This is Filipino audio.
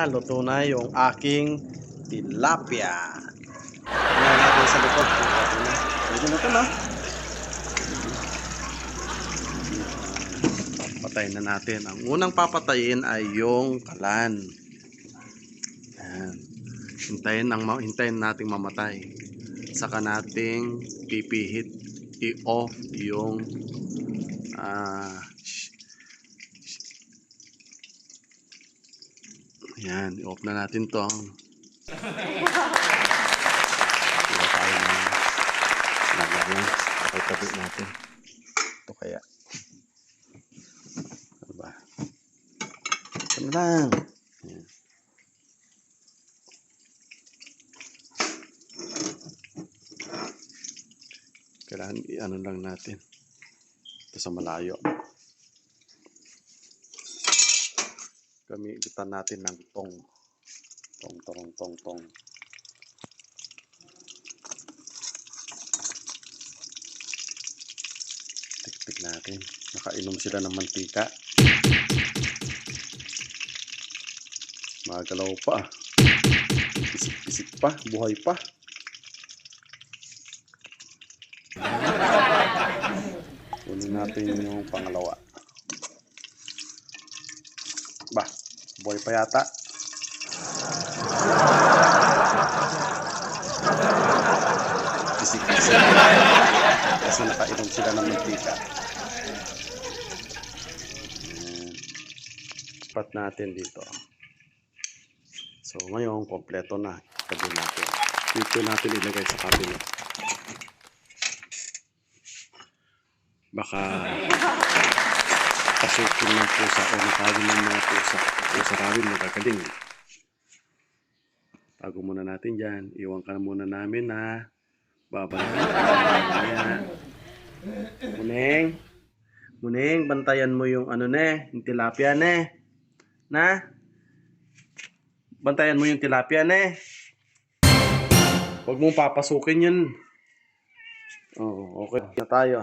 Luto na yung aking tilapia. Tingnan natin sa likod. Pwede na ito, no? Patayin na natin. Ang unang papatayin ay yung kalan. Ayan. Hintayin nating mamatay. Saka nating pipihit i-off yung ayan, i-off na natin to. Wala tayo ng lagayan. Tabi natin. Ito kaya. Ano ba? Ito na lang. Ayan. Kailangan i-ano lang natin. Ito sa malayo. Gamitan natin ng tong. Tong. Tiktik natin. Nakainom sila ng mantika. Magalaw pa. Pisik-pisik pa. Buhay pa. Kunin natin yung pangalawa. Bah, buhay pa yata. Pisik-pisik. Kasi nakainom sila ng mantika. Spat natin dito. So ngayon, kompleto na. Tabi natin. Dito natin ilagay sa cabinet. Baka pasukin ng pusa o nakawin ng mga pusa. Pusa rawin, magagaling. Tago muna natin dyan. Iwan ka muna namin na babalik na. Muneng, bantayan mo yung ano yung tilapia na. Bantayan mo yung tilapia Huwag mong papasukin yun. Oh, okay na tayo.